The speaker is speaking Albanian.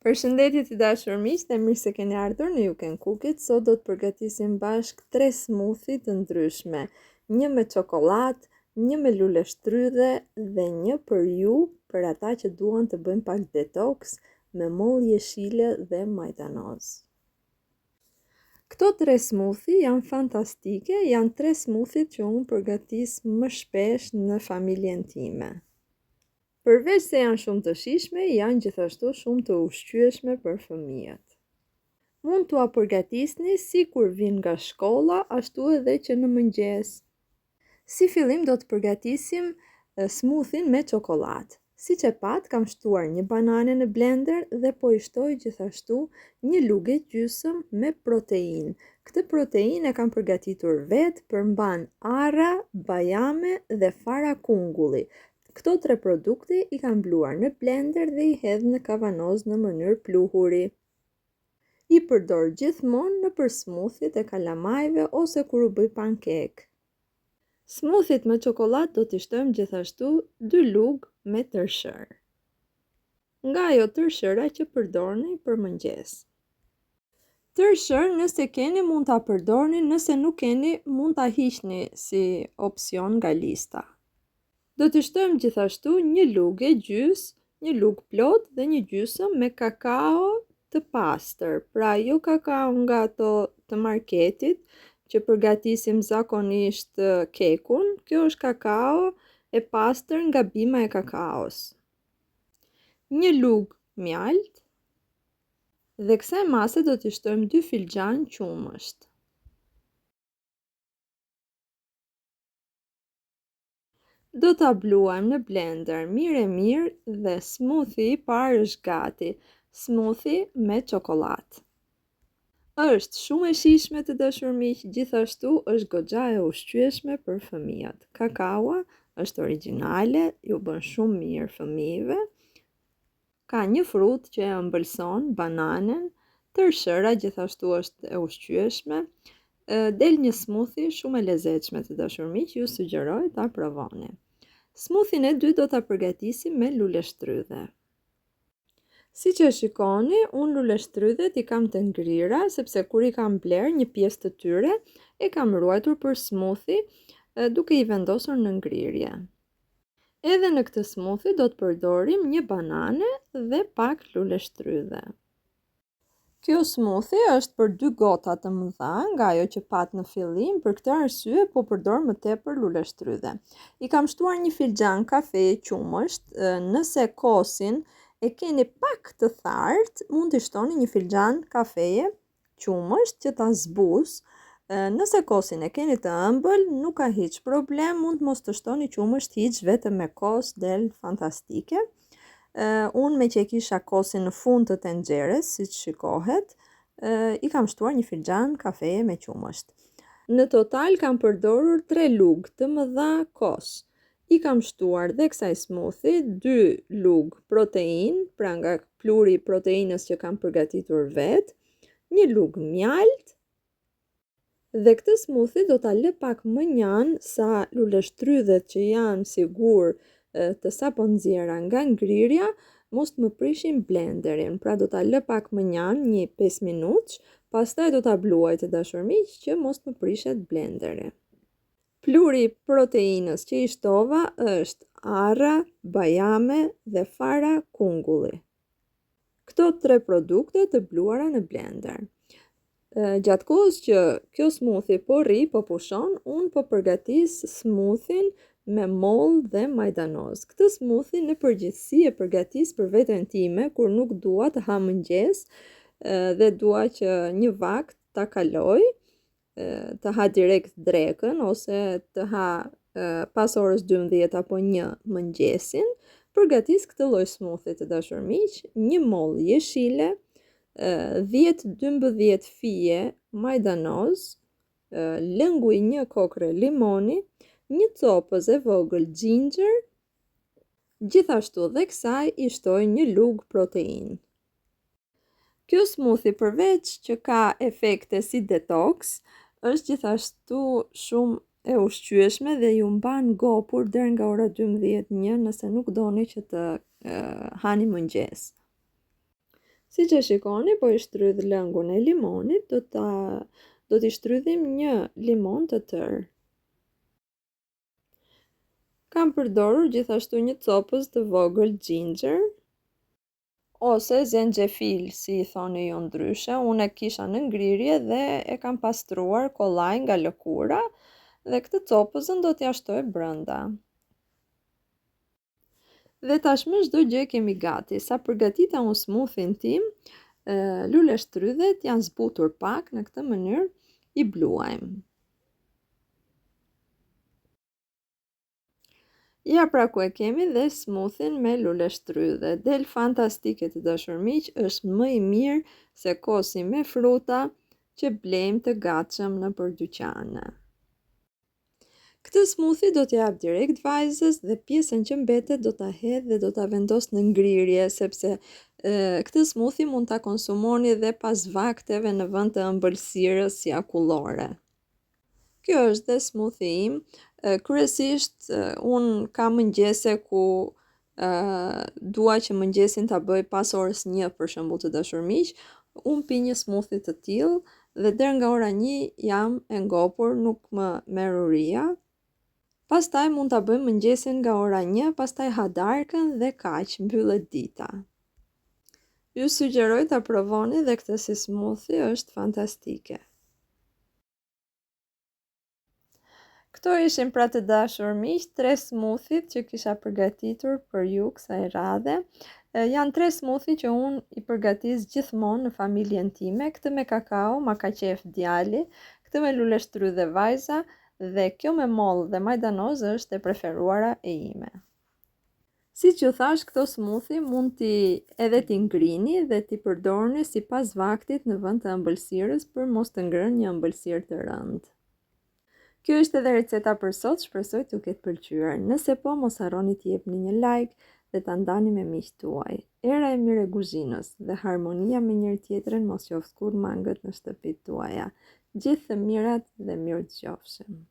Përshëndetje të dashur miq, dhe mirë se keni ardhur në You Can Cook It. Sot do të përgatisim bashk 3 smoothie të ndryshme. Një me çokoladë, një me lule shtrydhe dhe një për ju, për ata që duan të bëjnë pak detox me moll jeshile dhe majdanoz. Këto 3 smoothie janë fantastike, janë 3 smoothie që unë përgatis më shpesh në familjen time. Përveç se janë shumë të shijshme, janë gjithashtu shumë të ushqyeshme për fëmijët. Mund t'ua përgatisni si kur vinë nga shkolla, ashtu edhe që në mëngjes. Si fillim do të përgatisim smoothie me çokoladë. Siç e pat, kam shtuar një banane në blender dhe po i shtoj gjithashtu një lugë gjysmë me proteinë. Këtë proteinë e kam përgatitur vetë, përmban arra, bajame dhe fara kungulli. Këto 3 produkte i kam bluar në blender dhe i hedh në kavanoz në mënyrë pluhuri. I përdor gjithmonë në për smoothie e kalamajve ose kur u bëj pankek. Smoothie me çokoladë do t'i shtojmë gjithashtu 2 lugë me tërshër. Nga ajo tërshëra që përdorni për mëngjes. Tërshër, nëse keni mund ta përdorni, nëse nuk keni mund ta hiqni si opsion nga lista. Do t'i shtojmë gjithashtu një lugë e gjys, një lugë plot dhe një gjysmë me kakao të pastër. Pra jo kakao nga ato të marketit që përgatisim zakonisht kekun, kjo është kakao e pastër nga bima e kakaos. Një lugë mjalt dhe kësaj mase do t'i shtojmë 2 filxhan qumësht. Do ta bluajmë në blender mirë dhe smoothie i parë është gati, smoothie me çokoladë. Është shumë e shijshme të dashur miq, gjithashtu është goxha e ushqyeshme për fëmijët. Kakaoa është origjinale, ju bën shumë mirë fëmijëve. Ka një frutë që e ëmbëlson, bananen, tërshëra gjithashtu është e ushqyeshme. Del një smoothie shumë e lezetshme të dashur miq, ju sugjeroj ta provoni. Smoothien e dytë do ta përgatisim me lule shtrydhe. Siç e shikoni, unë lule shtrydhet i kam të ngrira, sepse kur i kam bler një pjesë të tyre, e kam ruajtur për smoothie, duke i vendosur në ngrirje. Edhe në këtë smoothie do të përdorim një banane dhe pak lule shtrydhe. Kjo smoothie është për 2 gota të mëdha nga ajo që pat në fillim, për këtë arsye po përdor më tepër lule shtrydhe. I kam shtuar një filxhan kafeje qumësht, nëse kosin e keni pak të thartë, mund t'i shtoni një filxhan kafeje qumësht që ta zbuz. Nëse kosin e keni të ëmbël, nuk ka hiç problem, mund mos të shtoni qumësht hiç, vetëm me kos del fantastike. Unë me që e kisha kosin në fund të tenxheres, siç shikohet, i kam shtuar një filxhan kafeje me qumësht. Në total kam përdorur 3 lugë të mëdha kos. I kam shtuar dhe kësaj smoothie 2 lugë proteinë, pra nga pluri i proteinës që kam përgatitur vetë, një lugë mjalt, dhe këtë smoothie do ta lë pak më njanë sa lule shtrydhet që janë sigur të sapo nxjerra nga ngrirja, mos të më prishin blenderin, pra do ta lë pak më njanë, një 5 minutë, pastaj do ta bluaj të dashur miq që mos më prishet blenderi. Pluri i proteinës që i shtova është arra, bajame dhe fara kungulli. Këto 3 produkte të bluara në blender. Gjatë kohës që kjo smoothie po rri, po pushon, unë po përgatis smoothien me moll dhe majdanoz. Këtë smoothie në përgjithësi e përgatis për veten time kur nuk dua të ha mëngjes dhe dua që një vakt ta kaloj, të ha direkt drekën ose të ha pas orës 12 apo 1 mëngjesin. Përgatis këtë lloj smoothie të dashur miq, një moll jeshile, 10-12 fije majdanoz, lënguj 1 kokre limoni, një copëz e vogël ginger, gjithashtu dhe kësaj i shtoj një lugë proteinë. Kjo smoothie përveç që ka efekte si detox, është gjithashtu shumë e ushqyeshme dhe ju mban gopur deri nga ora 12-1 nëse nuk doni që të hani mëngjes. Si që shikoni, po i shtrydh lëngun e limonit, do t'i shtrydhim një limon të tërë. Kam përdorur gjithashtu një copës të vogël ginger, ose zenxhefil, si i thoni ju ndryshe. Unë e kisha në ngrirje dhe e kam pastruar kollaj nga lëkura dhe këtë copëzën do t'ja shtoj brënda. Dhe tashmë çdo gjë kemi gati. Sa përgatita unë smoothie-n tim, lule shtrydhet janë zbutur pak, në këtë mënyrë i bluajmë. Ja pra ku e kemi dhe smoothie-n me lule shtrydhe. Del fantastike të dashur miq, është më i mirë se kosi me fruta që blejmë të gatshëm nëpër dyqane. Këtë smoothie do t'jap direkt vajzës dhe pjesën që mbetet do ta hedh dhe do ta vendos në ngrirje, sepse këtë smoothie mund ta konsumoni dhe pas vakteve në vend të ëmbëlsirës si akullore. Kjo është dhe smoothie im. Kryesisht unë kam mëngjese ku dua që mëngjesin ta bëj pas orës 1 për shembull të dashur miq, unë pi një smoothie të tillë dhe deri nga ora 1 jam e ngopur, nuk më merr uria. Pastaj mund ta bëj mëngjesin nga ora 1, pastaj ha darkën dhe kaq, mbyllet dita. Ju sugjeroj ta provoni dhe këtë si smoothie është fantastike. Këto ishin pra të dashur miq, 3 smoothie që kisha përgatitur për ju kësaj radhe. Janë 3 smoothie që unë i përgatis gjithmonë në familjen time. Këtë me kakao ma ka qef djali, këtë me lule shtrydhe vajza dhe kjo me mollë dhe majdanoz është e preferuara e ime. Si që thash, këto smoothie mund edhe t'i ngrini dhe t'i përdorni sipas vaktit në vend të ëmbëlsirës për mos të ngrënë një ëmbëlsirë të rëndë. Kjo është edhe receta për sot, shpresoj t'ju ketë pëlqyer. Nëse po, mos harroni t'i jepni një like dhe ta ndani me miqtë tuaj. Era e mirë e kuzhinës dhe harmonia me njëri tjetrin mos qoftë kur mangët në shtëpitë tuaja. Gjithë të mirat dhe mirë dëgjofshim.